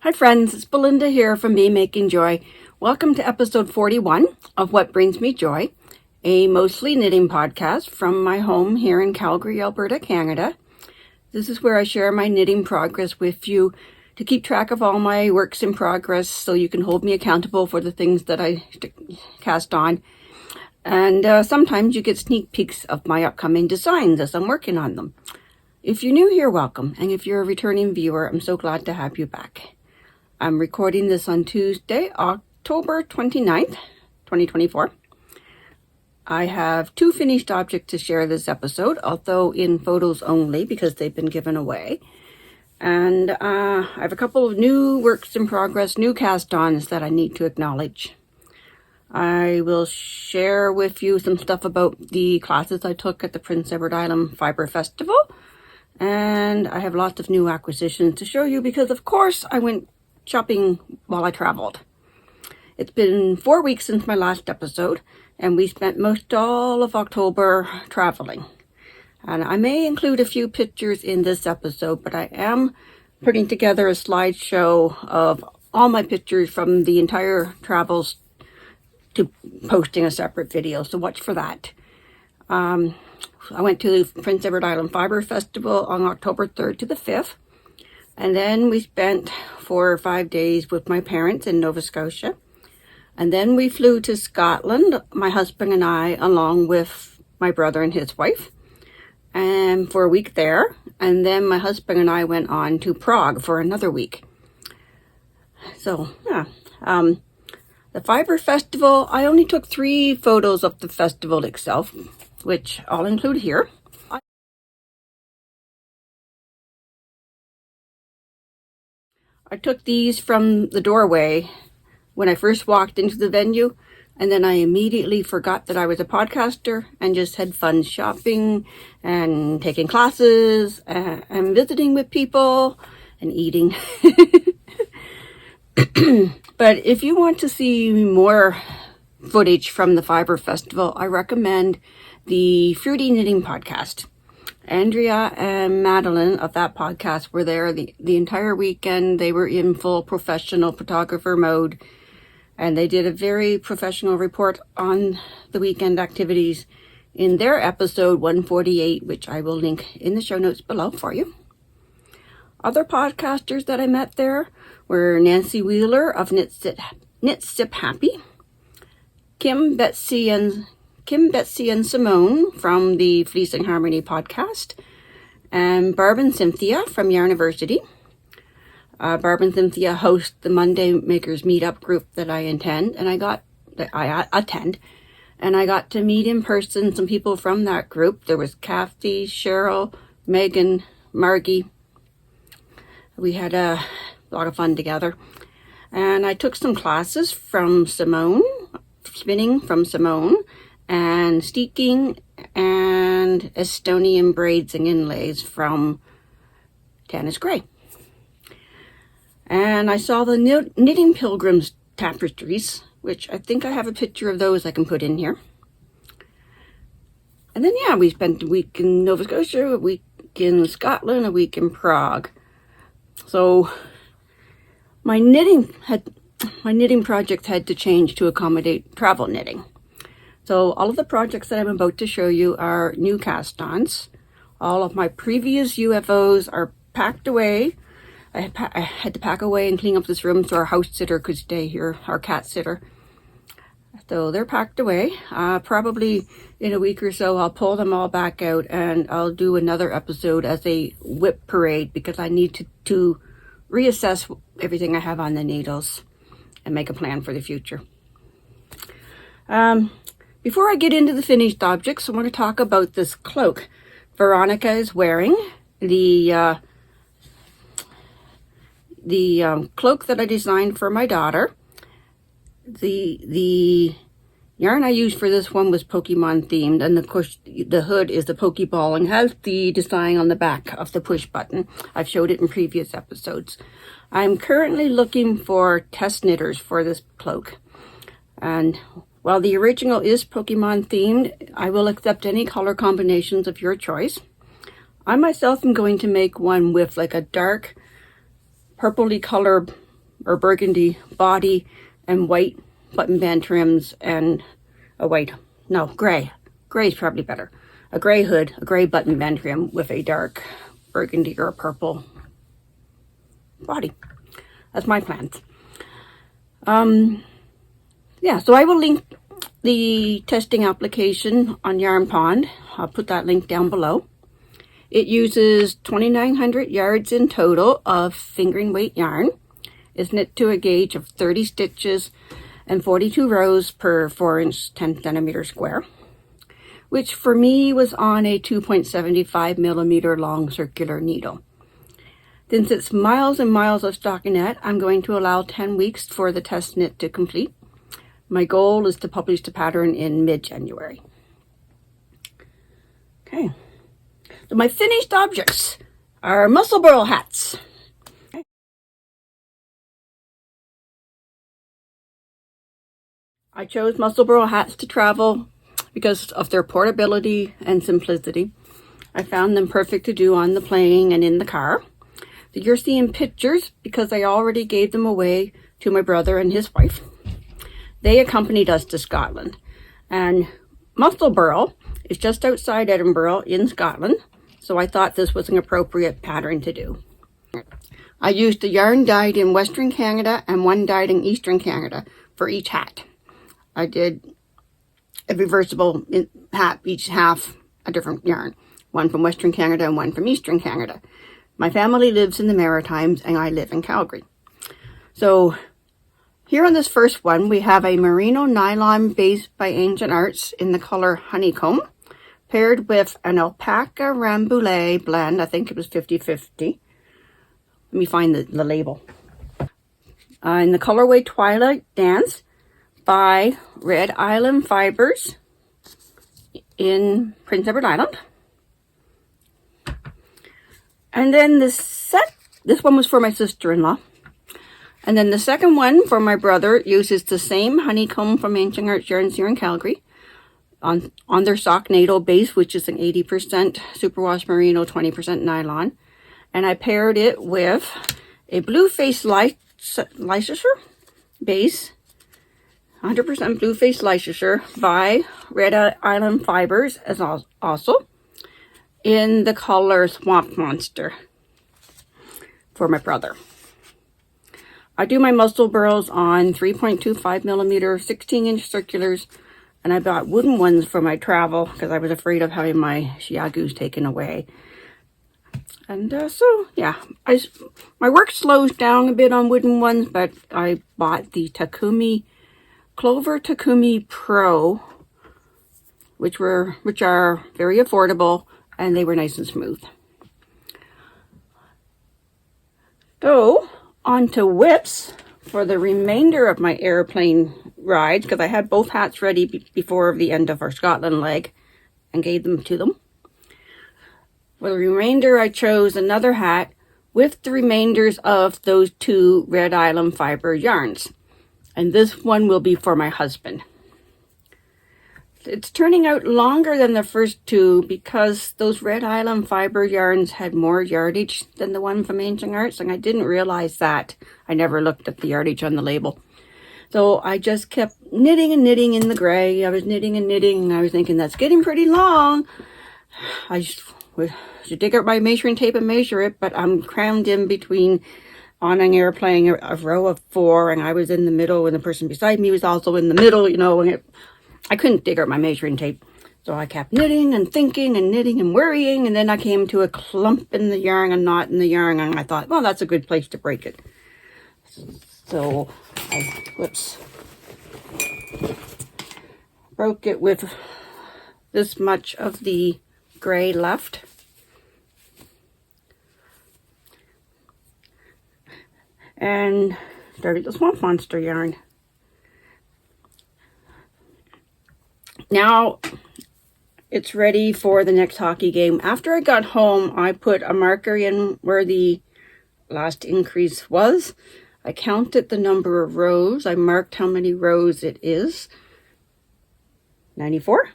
Hi friends, it's Belinda here from BMakingJoy. Welcome to episode 41 of What Brings Me Joy, a mostly knitting podcast from my home here in Calgary, Alberta, Canada. This is where I share my knitting progress with you to keep track of all my works in progress so you can hold me accountable for the things that I cast on. And sometimes you get sneak peeks of my upcoming designs as I'm working on them. If you're new here, welcome. And if you're a returning viewer, I'm so glad to have you back. I'm recording this on Tuesday, October 29th, 2024. I have 2 finished objects to share this episode, although in photos only because they've been given away. And I have a couple of new works in progress, new cast-ons that I need to acknowledge. I will share with you some stuff about the classes I took at the Prince Edward Island Fibre Festival. And I have lots of new acquisitions to show you because, of course, I went shopping while I traveled. It's been 4 weeks since my last episode, and we spent most all of October traveling. And I may include a few pictures in this episode, but I am putting together a slideshow of all my pictures from the entire travels to posting a separate video, so watch for that. I went to the Prince Edward Island Fibre Festival on October 3rd to the 5th. And then we spent 4 or 5 days with my parents in Nova Scotia. And then we flew to Scotland, my husband and I, along with my brother and his wife, and for a week there. And then my husband and I went on to Prague for another week. So, yeah. The Fibre Festival, I only took 3 photos of the festival itself, which I'll include here. I took these from the doorway when I first walked into the venue, and then I immediately forgot that I was a podcaster and just had fun shopping and taking classes and visiting with people and eating. But if you want to see more footage from the Fibre Festival, I recommend the Fruity Knitting Podcast. Andrea and Madeline of that podcast were there the entire weekend. They were in full professional photographer mode, and they did a very professional report on the weekend activities in their episode 148, which I will link in the show notes below for you. Other podcasters that I met there were Nancy Wheeler of Knit Sip Happy, Kim, Betsy, and Simone from the Fleecing Harmony podcast, and Barb and Cynthia from Yarniversity. Barb and Cynthia host the Monday Makers Meetup group that I attend, and I got to meet in person some people from that group. There was Kathy, Cheryl, Megan, Margie. We had a lot of fun together, and I took some classes from Simone, spinning from Simone, and Steeking and Estonian braids and inlays from Tannis Gray. And I saw the Knitting Pilgrims tapestries, which I think I have a picture of those I can put in here. And then, yeah, we spent a week in Nova Scotia, a week in Scotland, a week in Prague. So my knitting project had to change to accommodate travel knitting. So all of the projects that I'm about to show you are new cast-ons. All of my previous UFOs are packed away. I had to pack away and clean up this room so our house sitter could stay here, our cat sitter. So they're packed away. Probably in a week or so I'll pull them all back out and I'll do another episode as a WIP parade because I need to reassess everything I have on the needles and make a plan for the future. Before I get into the finished objects, I want to talk about this cloak Veronica is wearing. The cloak that I designed for my daughter. The yarn I used for this one was Pokemon themed, and of course the hood is the Pokeball and has the design on the back of the push button. I've showed it in previous episodes. I'm currently looking for test knitters for this cloak, and while the original is Pokemon themed, I will accept any color combinations of your choice. I myself am going to make one with like a dark purpley color or burgundy body and white button band trims and a gray. Gray is probably better. A gray hood, a gray button band trim with a dark burgundy or a purple body. That's my plans. Yeah, so I will link the testing application on Yarn Pond. I'll put that link down below. It uses 2,900 yards in total of fingering weight yarn. It's knit to a gauge of 30 stitches and 42 rows per 4-inch 10 centimeter square, which for me was on a 2.75 millimeter long circular needle. Since it's miles and miles of stockinette, I'm going to allow 10 weeks for the test knit to complete. My goal is to publish the pattern in mid-January. Okay, so my finished objects are Musselburgh hats. I chose Musselburgh hats to travel because of their portability and simplicity. I found them perfect to do on the plane and in the car. So you're seeing pictures because I already gave them away to my brother and his wife. They accompanied us to Scotland. And Musselburgh is just outside Edinburgh in Scotland, so I thought this was an appropriate pattern to do. I used a yarn dyed in Western Canada and one dyed in Eastern Canada for each hat. I did a reversible hat, each half a different yarn. One from Western Canada and one from Eastern Canada. My family lives in the Maritimes and I live in Calgary. So here on this first one, we have a merino nylon base by Ancient Arts in the color Honeycomb, paired with an alpaca rambouillet blend. I think it was 50-50. Let me find the label. In the colorway Twilight Dance by Red Island Fibres in Prince Edward Island. And then this one was for my sister-in-law. And then the second one for my brother uses the same honeycomb from Ancient Arts Yarns here in Calgary on their sock natal base, which is an 80% superwash merino, 20% nylon. And I paired it with a blue face Leicester base, 100% blue face Leicester by Red Island Fibres as also in the color Swamp Monster for my brother. I do my Musselburghs on 3.25 millimeter 16-inch circulars, and I bought wooden ones for my travel because I was afraid of having my shiagus taken away. And so, yeah, my work slows down a bit on wooden ones, but I bought the Clover Takumi Pro, which are very affordable, and they were nice and smooth. So, on to whips for the remainder of my airplane rides, because I had both hats ready before the end of our Scotland leg and gave them to them. For the remainder, I chose another hat with the remainders of those two Red Island Fibre yarns. And this one will be for my husband. It's turning out longer than the first two because those Red Island Fibre yarns had more yardage than the one from Ancient Arts, and I didn't realize that. I never looked at the yardage on the label. So I just kept knitting and knitting in the gray. I was knitting and knitting, and I was thinking, that's getting pretty long. I should dig out my measuring tape and measure it, but I'm crammed in between on an airplane, a row of 4, and I was in the middle, and the person beside me was also in the middle, you know, and I couldn't dig out my measuring tape. So I kept knitting and thinking and knitting and worrying, and then I came to a clump in the yarn, a knot in the yarn, and I thought, well, that's a good place to break it. So I, broke it with this much of the gray left. And started the Swamp Monster yarn. Now it's ready for the next hockey game. After I got home, I put a marker in where the last increase was. I counted the number of rows. I marked how many rows it is. 94.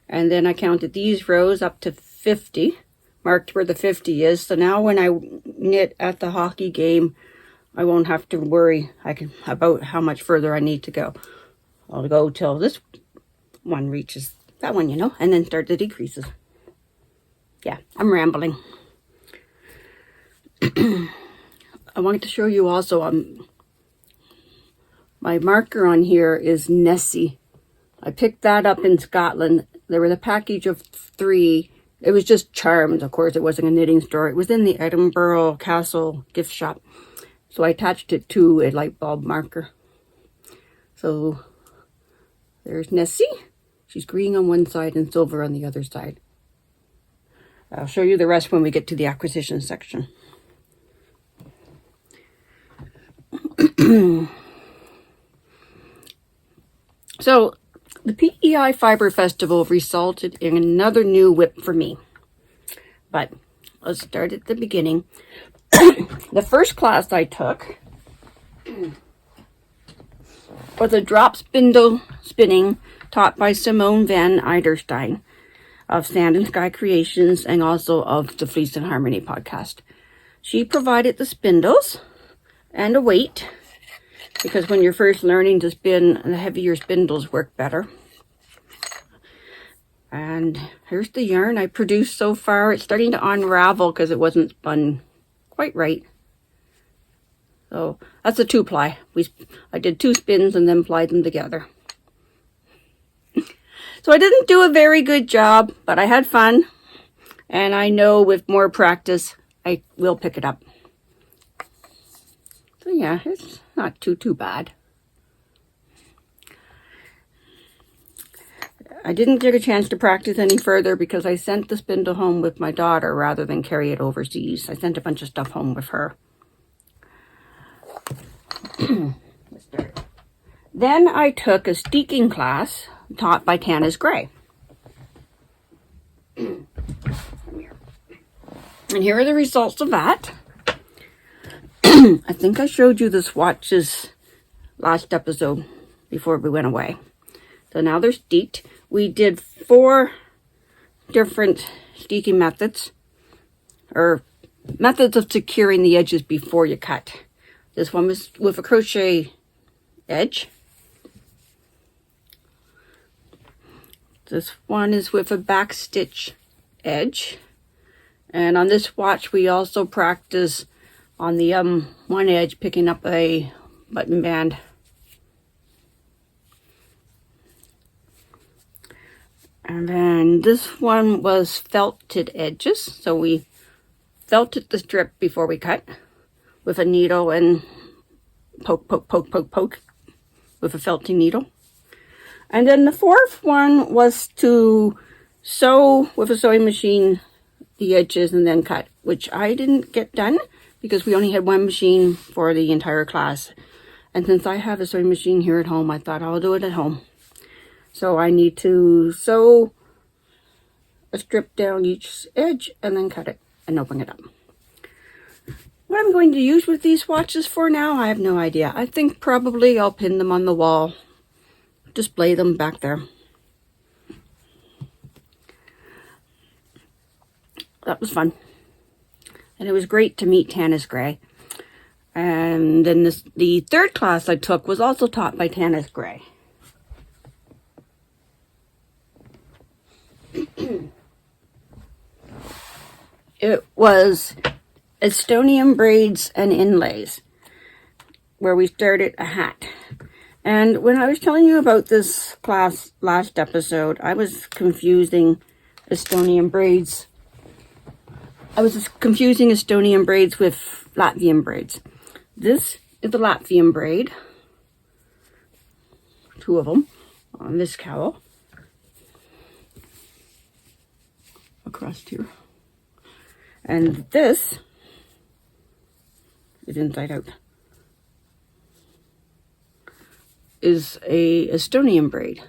And then I counted these rows up to 50. Marked where the 50 is. So now when I knit at the hockey game, I won't have to worry about how much further I need to go. I'll go till this one reaches that one, and then start the decreases. Yeah, I'm rambling. I wanted to show you also, my marker on here is Nessie. I picked that up in Scotland. There was a package of 3. It was just charms, of course. It wasn't a knitting store. It was in the Edinburgh Castle gift shop. So I attached it to a light bulb marker. So there's Nessie. She's green on one side and silver on the other side. I'll show you the rest when we get to the acquisition section. So the PEI Fibre Festival resulted in another new WIP for me. But let's start at the beginning. The first class I took was a drop spindle spinning taught by Simone van Eiderstein of Sand and Sky Creations and also of the Fleece and Harmony podcast. She provided the spindles and a weight, because when you're first learning to spin, the heavier spindles work better. And here's the yarn I produced so far. It's starting to unravel because it wasn't spun quite right. So that's a 2-ply. I did 2 spins and then plied them together. So I didn't do a very good job, but I had fun. And I know with more practice, I will pick it up. So yeah, it's not too bad. I didn't get a chance to practice any further because I sent the spindle home with my daughter rather than carry it overseas. I sent a bunch of stuff home with her. Then I took a Steeking class taught by Tanis Gray. And here are the results of that. I think I showed you the swatches last episode before we went away. So now they're steeked. We did 4 different steeking methods, or methods of securing the edges before you cut. This one was with a crochet edge. This one is with a back stitch edge. And on this swatch, we also practice on the one edge picking up a button band. And then this one was felted edges. So we felted the strip before we cut with a needle and poke with a felting needle. And then the 4th one was to sew with a sewing machine the edges and then cut, which I didn't get done because we only had one machine for the entire class. And since I have a sewing machine here at home, I thought I'll do it at home. So I need to sew a strip down each edge and then cut it and open it up. What I'm going to use with these swatches for now, I have no idea. I think probably I'll pin them on the wall, display them back there. That was fun. And it was great to meet Tanis Gray. And then the 3rd class I took was also taught by Tanis Gray. It was Estonian braids and inlays, where we started a hat. And when I was telling you about this class last episode, I was confusing Estonian braids. I was confusing Estonian braids with Latvian braids. This is the Latvian braid. 2 of them on this cowl. Across here. And this is inside out. Is a Estonian braid.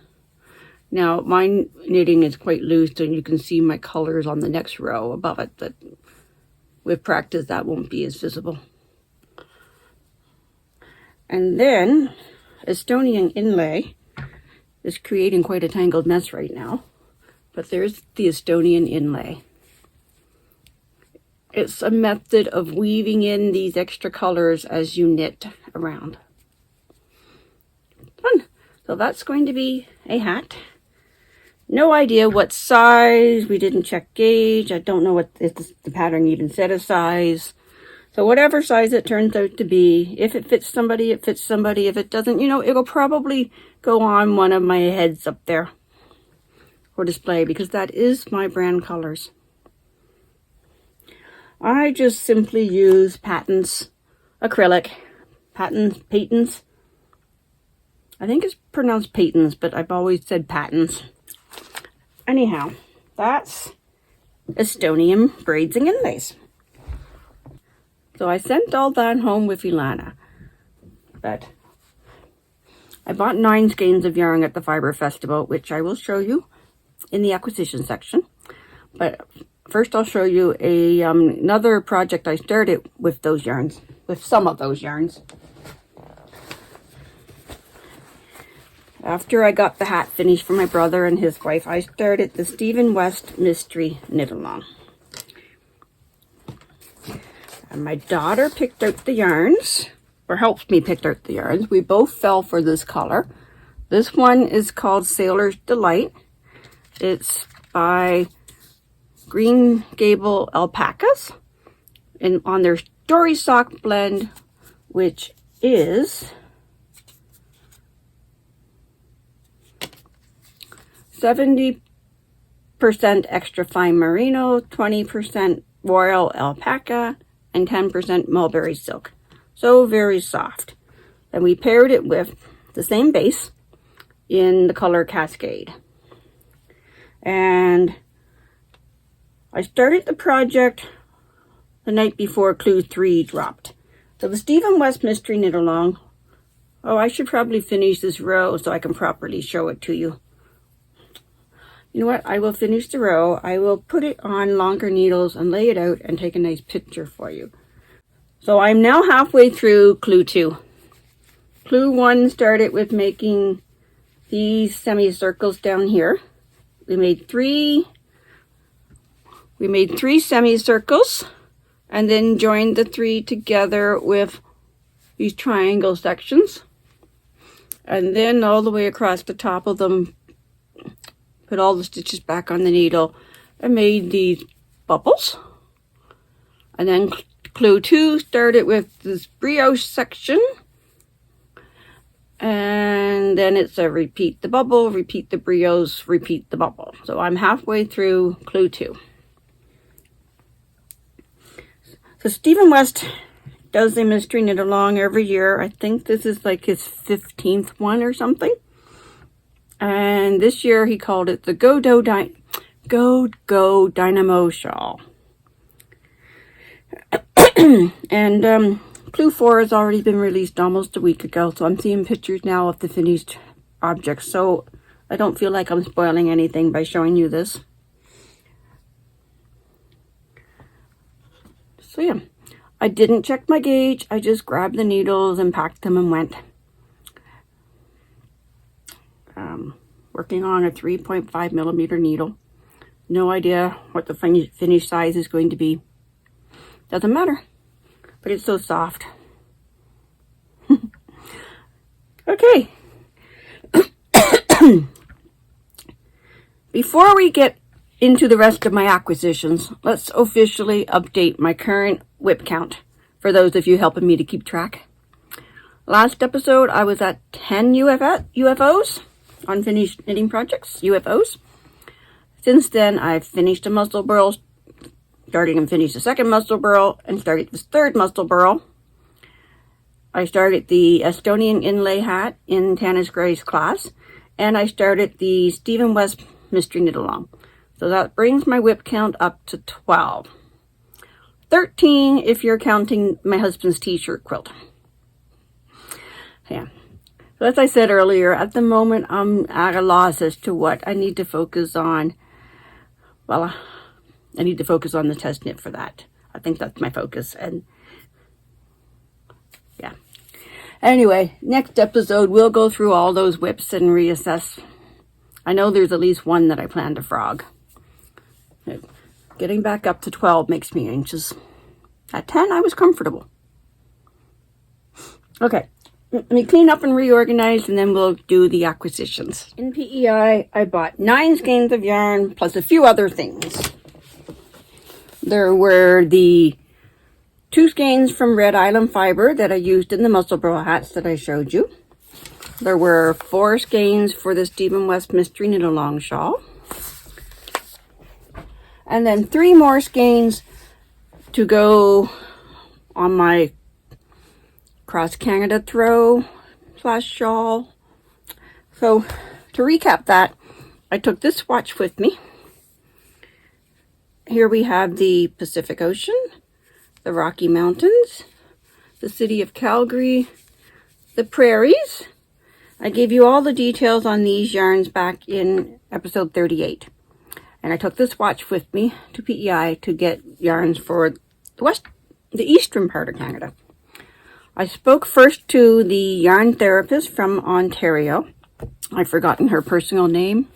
Now, my knitting is quite loose, and you can see my colors on the next row above it, but with practice, that won't be as visible. And then, Estonian inlay is creating quite a tangled mess right now, but there's the Estonian inlay. It's a method of weaving in these extra colors as you knit around. Fun. So that's going to be a hat. No idea what size. We didn't check gauge. I don't know if the pattern even said a size. So whatever size it turns out to be, if it fits somebody, it fits somebody. If it doesn't, you know, it'll probably go on one of my heads up there for display, because that is my brand colors. I just simply use patents, acrylic, patents. I think it's pronounced patents, but I've always said patents. Anyhow, that's Estonian braids and inlays. So I sent all that home with Elana, but I bought 9 skeins of yarn at the Fibre Festival, which I will show you in the acquisition section. But first I'll show you another project I started with those yarns, with some of those yarns. After I got the hat finished for my brother and his wife, I started the Stephen West Mystery Knit Along. And my daughter picked out the yarns, or helped me pick out the yarns. We both fell for this color. This one is called Sailor's Delight. It's by Green Gable Alpacas and on their Story Sock blend, which is 70% extra fine merino, 20% royal alpaca, and 10% mulberry silk. So very soft. And we paired it with the same base in the color Cascade. And I started the project the night before Clue 3 dropped. So the Stephen West Mystery Knit Along. Oh, I should probably finish this row so I can properly show it to you. You know what? I will finish the row. I will put it on longer needles and lay it out and take a nice picture for you. So I'm now halfway through Clue 2. Clue 1 started with making these semicircles down here. We made three semicircles and then joined the 3 together with these triangle sections. And then all the way across the top of them, put all the stitches back on the needle and made these bubbles. And then Clue 2 started with this brioche section. And then it's a repeat the bubble, repeat the brioche, repeat the bubble. So I'm halfway through Clue 2. So Stephen West does a mystery knit along every year. I think this is like his 15th one or something. And this year he called it the GoGoDynamo Shawl. And Clue 4 has already been released almost a week ago, so I'm seeing pictures now of the finished objects. So I don't feel like I'm spoiling anything by showing you this. So yeah, I didn't check my gauge. I just grabbed the needles and packed them and went. Working on a 3.5 millimeter needle. No idea what the finished size is going to be. Doesn't matter, but it's so soft. Okay. Before we get into the rest of my acquisitions, let's officially update my current WIP count for those of you helping me to keep track. Last episode, I was at 10 UFOs, unfinished knitting projects, UFOs. Since then, I've finished a Musselburgh, started and finished the second Musselburgh, and started this third Musselburgh. I started the Estonian inlay hat in Tannis Gray's class, and I started the Stephen West Mystery Knit Along. So that brings my WIP count up to 12. 13 if you're counting my husband's t-shirt quilt. Yeah. So as I said earlier, at the moment I'm at a loss as to what I need to focus on. Well, I need to focus on the test knit for that. I think that's my focus. And yeah. Anyway, next episode we'll go through all those WIPs and reassess. I know there's at least one that I plan to frog. Getting back up to 12 makes me anxious. At 10, I was comfortable. Okay, let me clean up and reorganize, and then we'll do the acquisitions. In PEI, I bought 9 skeins of yarn plus a few other things. There were the 2 skeins from Red Island Fibre that I used in the Musselburgh Hats that I showed you. There were 4 skeins for the Stephen West Mystery Knit Along Shawl. And then 3 more skeins to go on my Cross Canada throw / shawl. So to recap that, I took this swatch with me. Here we have the Pacific Ocean, the Rocky Mountains, the city of Calgary, the prairies. I gave you all the details on these yarns back in episode 38. And I took this swatch with me to PEI to get yarns for the eastern part of Canada. I spoke first to the yarn therapist from Ontario. I've forgotten her personal name.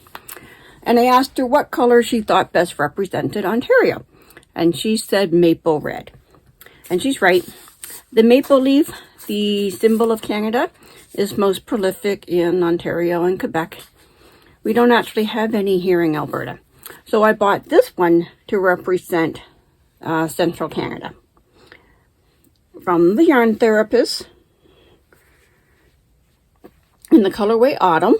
And I asked her what color she thought best represented Ontario. And she said maple red. And she's right. The maple leaf, the symbol of Canada, is most prolific in Ontario and Quebec. We don't actually have any here in Alberta. So I bought this one to represent Central Canada. From the yarn therapist in the colorway Autumn.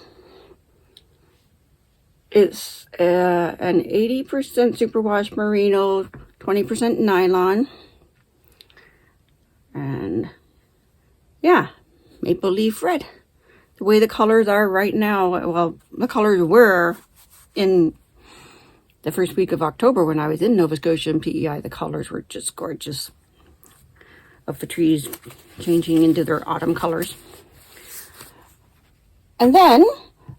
It's an 80% superwash merino, 20% nylon, and yeah, maple leaf red. The way the colors are right now, well, the colors were in the first week of October when I was in Nova Scotia and PEI. The colors were just gorgeous, of the trees changing into their autumn colors. And then,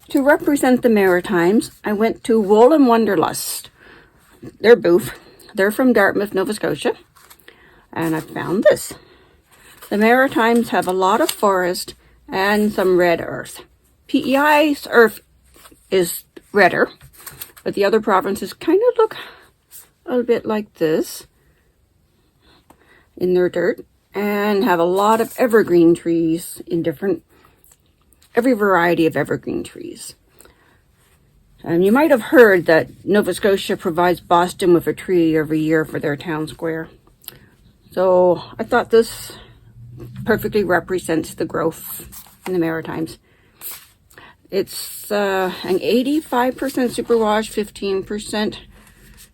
to represent the Maritimes, I went to Wool and Wanderlust, their booth. They're from Dartmouth, Nova Scotia. And I found this. The Maritimes have a lot of forest and some red earth. PEI's earth is redder, but the other provinces kind of look a little bit like this in their dirt, and have a lot of evergreen trees in every variety of evergreen trees. And you might have heard that Nova Scotia provides Boston with a tree every year for their town square. So I thought this perfectly represents the growth in the Maritimes. It's an 85% superwash, 15%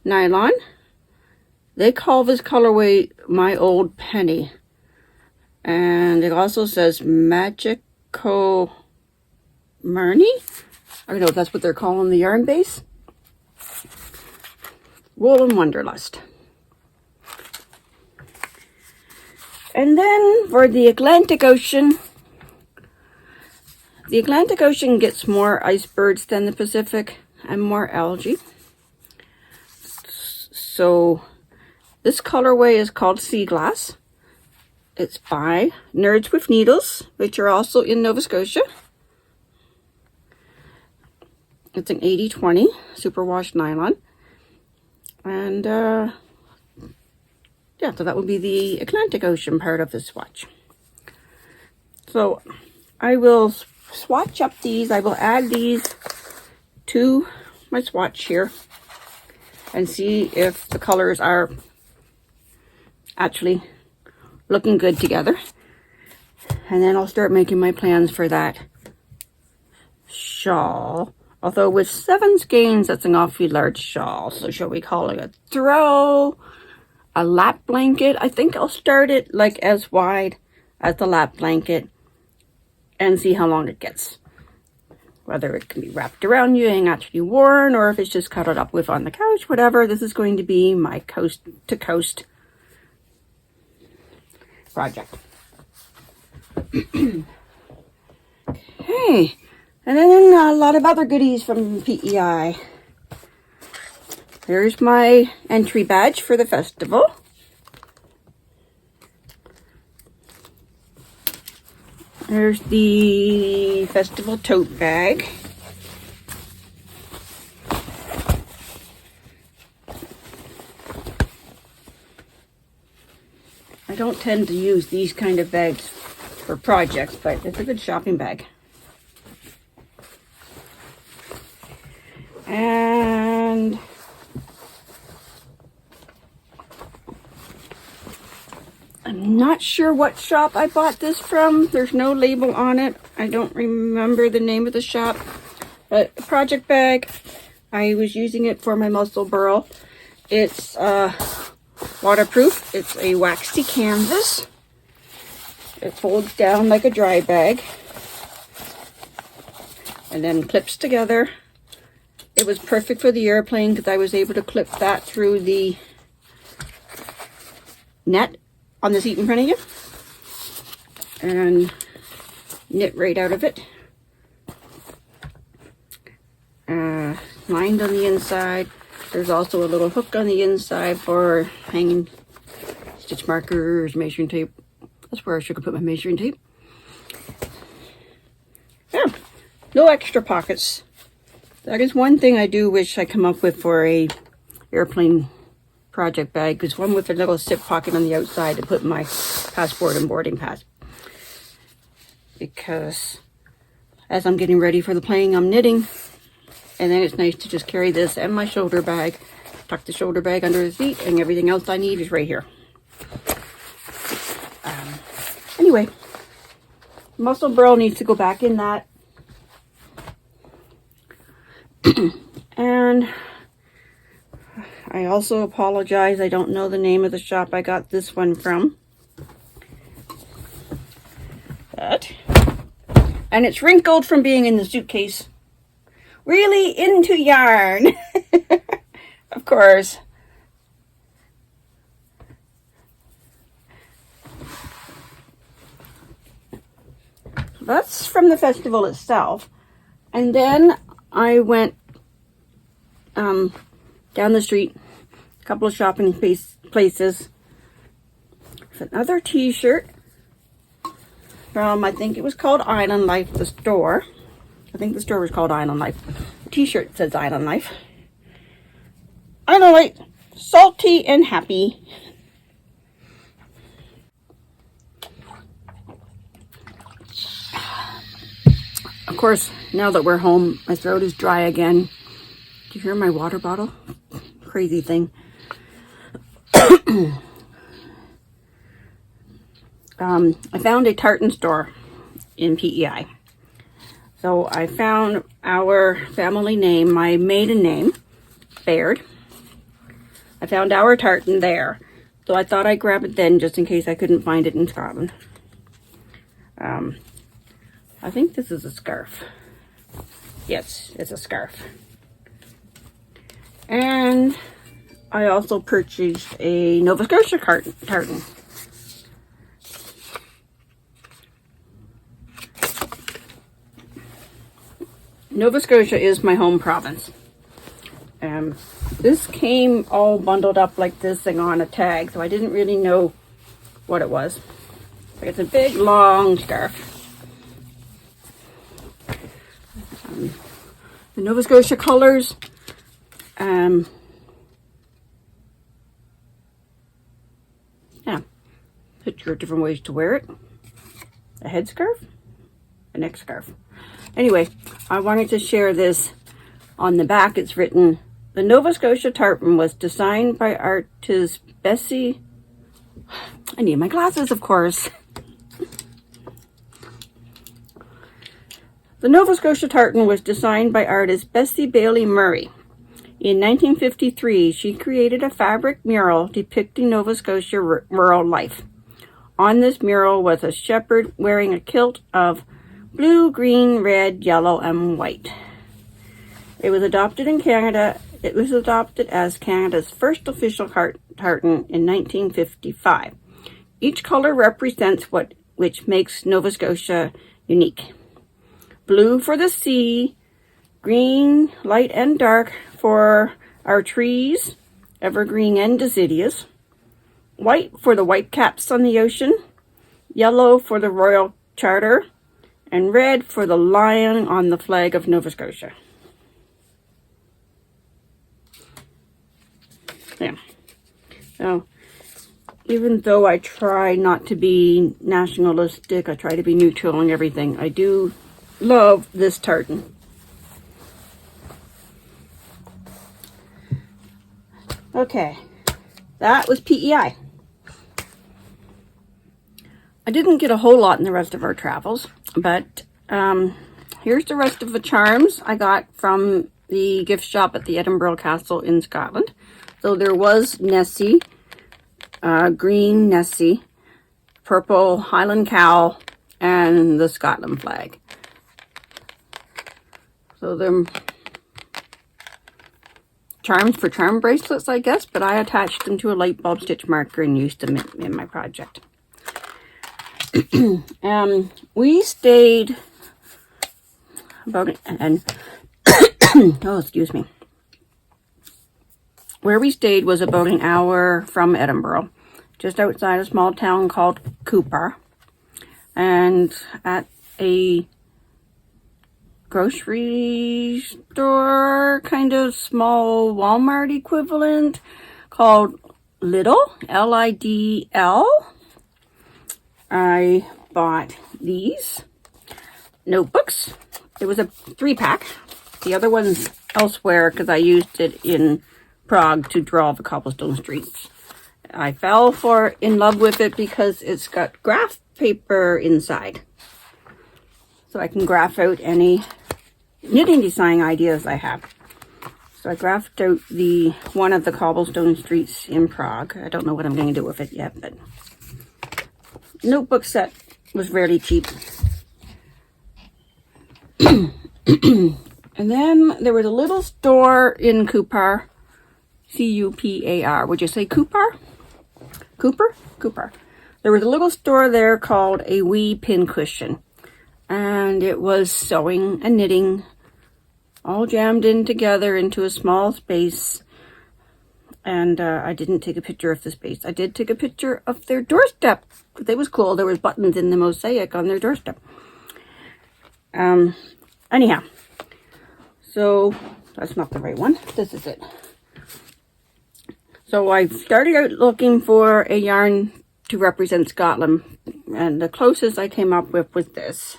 nylon. They call this colorway My Old Penny. And it also says Magico Marnie. I don't know if that's what they're calling the yarn base. Wool and Wanderlust. And then for the Atlantic Ocean gets more icebergs than the Pacific and more algae. So this colorway is called Sea Glass. It's by Nerds with Needles, which are also in Nova Scotia. It's an 80-20 superwash nylon. And yeah, so that would be the Atlantic Ocean part of the swatch. So I will swatch up these. I will add these to my swatch here and see if the colors are actually looking good together. And then I'll start making my plans for that shawl. Although with 7 skeins, that's an awfully large shawl. So shall we call it a throw, a lap blanket? I think I'll start it like as wide as the lap blanket and see how long it gets. Whether it can be wrapped around you and actually worn, or if it's just cuddled up with on the couch, whatever. This is going to be my coast to coast project. Okay, and then a lot of other goodies from PEI. There's my entry badge for the festival. There's the festival tote bag. don't tend to use these kind of bags for projects, but it's a good shopping bag. And I'm not sure what shop I bought this from. There's no label on it. I don't remember the name of the shop. But a project bag. I was using it for my Musselburgh. It's waterproof. It's a waxy canvas. It folds down like a dry bag and then clips together. It was perfect for the airplane because I was able to clip that through the net on the seat in front of you and knit right out of it. Lined on the inside. There's also a little hook on the inside for hanging stitch markers, measuring tape. That's where I should have put my measuring tape. Yeah, no extra pockets. That is one thing I do wish I come up with for a airplane project bag, is one with a little zip pocket on the outside to put my passport and boarding pass. Because as I'm getting ready for the plane, I'm knitting. And then it's nice to just carry this and my shoulder bag, tuck the shoulder bag under the seat, and everything else I need is right here. Anyway, Musselburgh needs to go back in that. And I also apologize, I don't know the name of the shop I got this one from. And it's wrinkled from being in the suitcase. Really into yarn. Of course. That's from the festival itself. And then I went down the street, a couple of shopping places, with another t-shirt from, I think it was called Island Life, the store. I think the store was called Island Life. The t-shirt says Island Life. Island Life, salty and happy. Of course, now that we're home, my throat is dry again. Do you hear my water bottle? Crazy thing. I found a tartan store in PEI. So I found our family name, my maiden name, Baird. I found our tartan there. So I thought I'd grab it then just in case I couldn't find it in Scotland. I think this is a scarf. Yes, it's a scarf. And I also purchased a Nova Scotia tartan. Nova Scotia is my home province. This came all bundled up like this and on a tag, so I didn't really know what it was. It's a big, long scarf. The Nova Scotia colors. Yeah, picture of different ways to wear it. A headscarf, a neck scarf. Anyway, I wanted to share this. On the back, it's written, the Nova Scotia tartan was designed by artist Bessie. I need my glasses, of course. The Nova Scotia tartan was designed by artist Bessie Bailey Murray. In 1953, she created a fabric mural depicting Nova Scotia rural life. On this mural was a shepherd wearing a kilt of blue, green, red, yellow, and white. It was adopted in Canada. It was adopted as Canada's first official tartan in 1955. Each color represents which makes Nova Scotia unique. Blue for the sea, green, light and dark for our trees, evergreen and deciduous, white for the whitecaps on the ocean, yellow for the Royal Charter, and red for the lion on the flag of Nova Scotia. Yeah. So, even though I try not to be nationalistic, I try to be neutral and everything, I do love this tartan. Okay, that was PEI. I didn't get a whole lot in the rest of our travels, but here's the rest of the charms I got from the gift shop at the Edinburgh Castle in Scotland. So there was Nessie, green Nessie, purple Highland cowl, and the Scotland flag. So they're charms for charm bracelets, I guess, but I attached them to a light bulb stitch marker and used them in my project. We stayed about oh, excuse me. Where we stayed was about an hour from Edinburgh, just outside a small town called Cooper, and at a grocery store, kind of small Walmart equivalent called Lidl, L-I-D-L. I bought these notebooks. It was a 3-pack. The other one's elsewhere because I used it in Prague to draw the cobblestone streets. I fell in love with it because it's got graph paper inside. So I can graph out any knitting design ideas I have. So I graphed out one of the cobblestone streets in Prague. I don't know what I'm going to do with it yet, but notebook set was fairly cheap. And then there was a little store in Cooper, C-U-P-A-R. Would you say Cooper? Cooper? Cooper. There was a little store there called a WIP Pincushion. And it was sewing and knitting all jammed in together into a small space. And I didn't take a picture of the space. I did take a picture of their doorstep. It was cool. There was buttons in the mosaic on their doorstep. Anyhow. So, that's not the right one. This is it. So I started out looking for a yarn to represent Scotland. And the closest I came up with was this.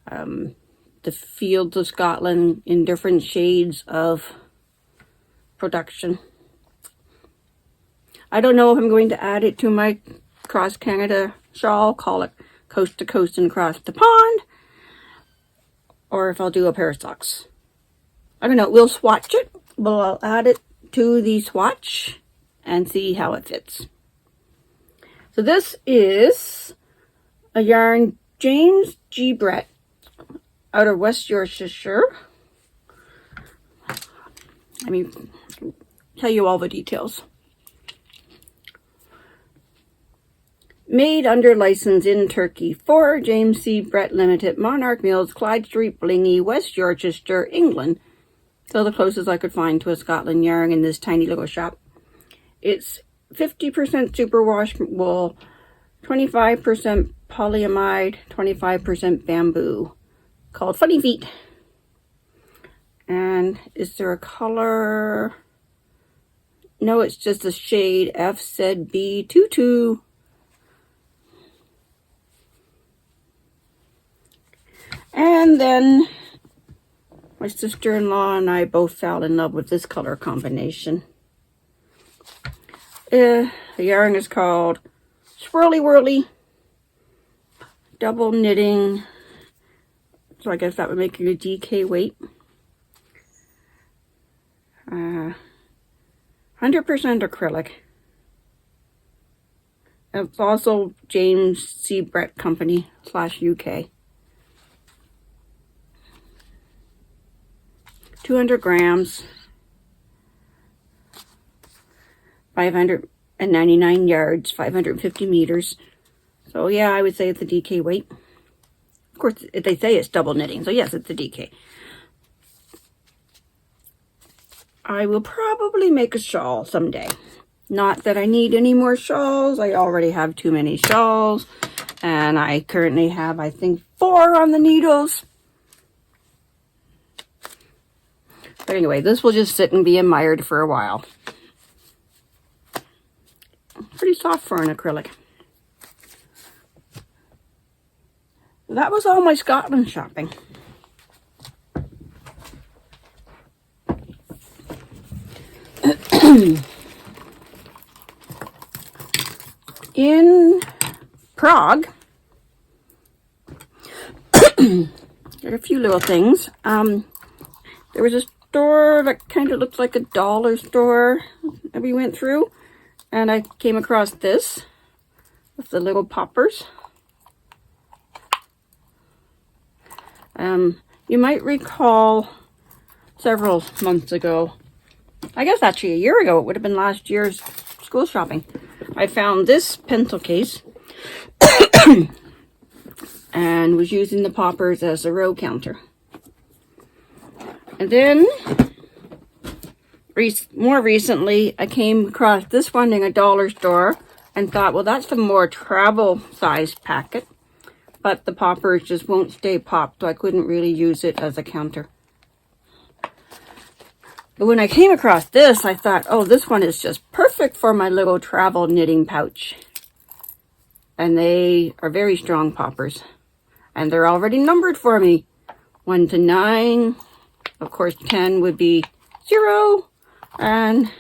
The Fields of Scotland in different shades of production. I don't know if I'm going to add it to my Cross Canada shawl, call it Coast to Coast and Across the Pond, or if I'll do a pair of socks. I don't know, we'll swatch it, but I'll add it to the swatch and see how it fits. So this is a yarn James G. Brett out of West Yorkshire. Let me tell you all the details. Made under license in Turkey for James C. Brett Limited, Monarch Mills, Clyde Street, Blingy, West Yorkshire, England. So the closest I could find to a Scotland yarn in this tiny little shop. It's 50% superwash wool, 25% polyamide, 25% bamboo, called Funny Feet. And is there a color? No, it's just a shade FZB22. And then my sister-in-law and I both fell in love with this color combination. The yarn is called Swirly Whirly Double Knitting. So I guess that would make it a DK weight. 100% acrylic. It's also James C. Brett Company /UK. 200 grams, 599 yards, 550 meters. So yeah, I would say it's a DK weight. Of course, they say it's double knitting, so yes, it's a DK. I will probably make a shawl someday. Not that I need any more shawls. I already have too many shawls. And I currently have, I think, 4 on the needles. But anyway, this will just sit and be admired for a while. pretty soft for an acrylic. That was all my Scotland shopping. In Prague, there are a few little things. There was a store that kind of looked like a dollar store that we went through, and I came across this with the little poppers. You might recall several months ago, I guess actually a year ago, it would have been last year's school shopping, I found this pencil case and was using the poppers as a row counter. And then, more recently, I came across this one in a dollar store and thought, well, that's the more travel size packet, but the poppers just won't stay popped, so I couldn't really use it as a counter. But when I came across this, I thought, oh, this one is just perfect for my little travel knitting pouch. And they are very strong poppers. And they're already numbered for me. 1 to 9. Of course, 10 would be 0. And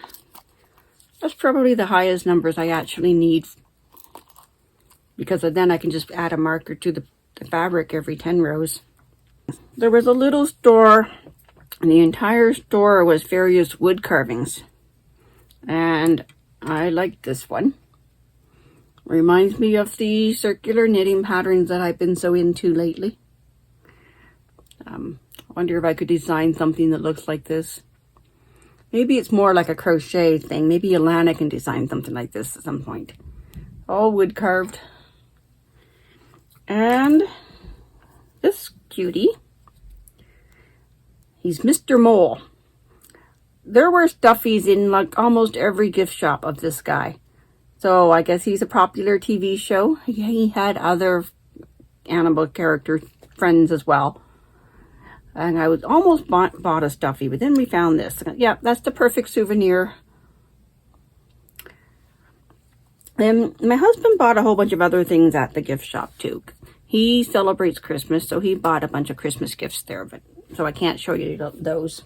that's probably the highest numbers I actually need. Because then I can just add a marker to the fabric every 10 rows. There was a little store, and the entire store was various wood carvings. And I like this one. Reminds me of the circular knitting patterns that I've been so into lately. I wonder if I could design something that looks like this. Maybe it's more like a crochet thing. Maybe Elana can design something like this at some point. All wood carved. And this cutie, he's Mr. Mole. There were stuffies in like almost every gift shop of this guy. So I guess he's a popular TV show. He had other animal character friends as well. And I was almost bought a stuffy, but then we found this. Yeah, that's the perfect souvenir. And my husband bought a whole bunch of other things at the gift shop too. He celebrates Christmas, so he bought a bunch of Christmas gifts there, but so I can't show you those.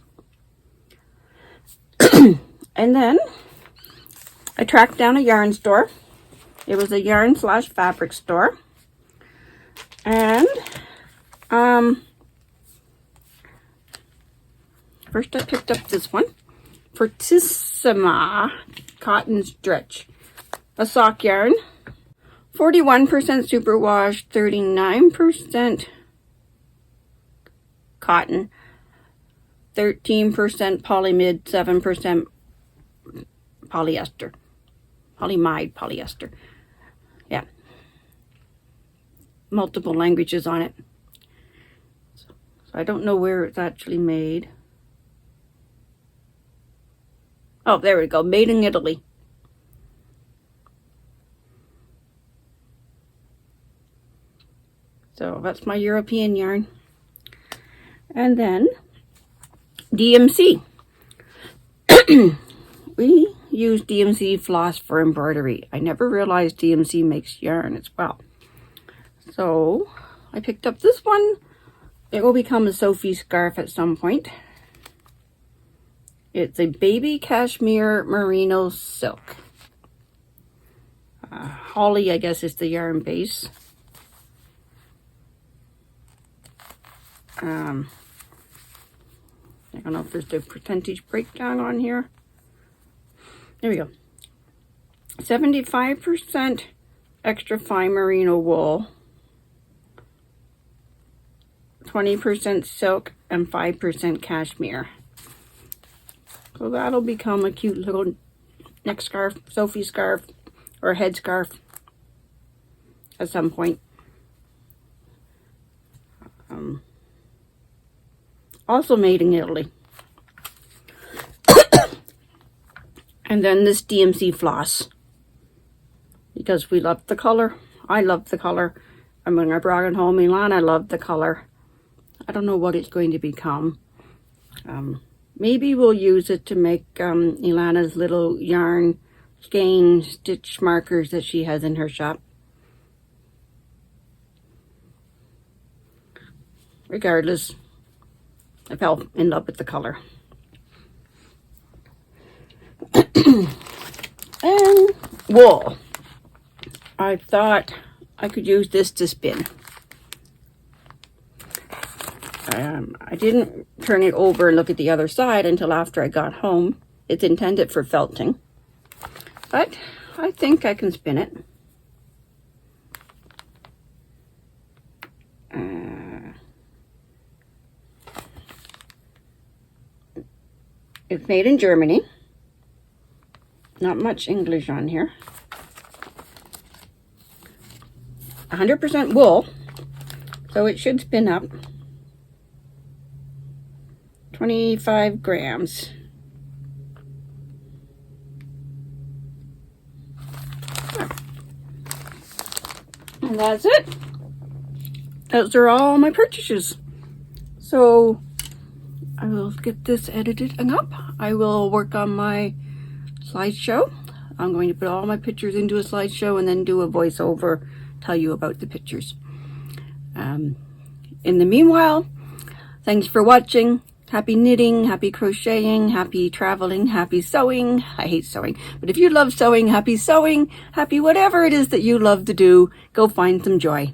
And then I tracked down a yarn store. It was a yarn / fabric store. And first I picked up this one, Fortissima Cotton Stretch. A sock yarn, 41% superwash, 39% cotton, 13% polymid, 7% polyester, polymide polyester. Yeah, multiple languages on it. So I don't know where it's actually made. Oh, there we go, made in Italy. So that's my European yarn. And then DMC. We use DMC floss for embroidery. I never realized DMC makes yarn as well. So I picked up this one. It will become a Sophie scarf at some point. It's a baby cashmere merino silk. Holly, I guess, is the yarn base. I don't know if there's the percentage breakdown on here. There we go. 75% extra fine merino wool, 20% silk, and 5% cashmere. So that'll become a cute little neck scarf, Sophie scarf, or head scarf at some point. Also made in Italy. And then this DMC floss, because we love the color. I love the color. And when I brought it home, Elana loved the color. I don't know what it's going to become. Maybe we'll use it to make Elana's little yarn skein stitch markers that she has in her shop. Regardless, I fell in love with the color. And wool. I thought I could use this to spin. I didn't turn it over and look at the other side until after I got home. It's intended for felting, but I think I can spin it. It's made in Germany. Not much English on here. 100% wool, so it should spin up. 25 grams. And that's it. Those are all my purchases. So I will get this edited and up. I will work on my slideshow. I'm going to put all my pictures into a slideshow and then do a voiceover, tell you about the pictures. In the meanwhile, thanks for watching. Happy knitting, happy crocheting, happy traveling, happy sewing. I hate sewing, but if you love sewing, happy whatever it is that you love to do, go find some joy.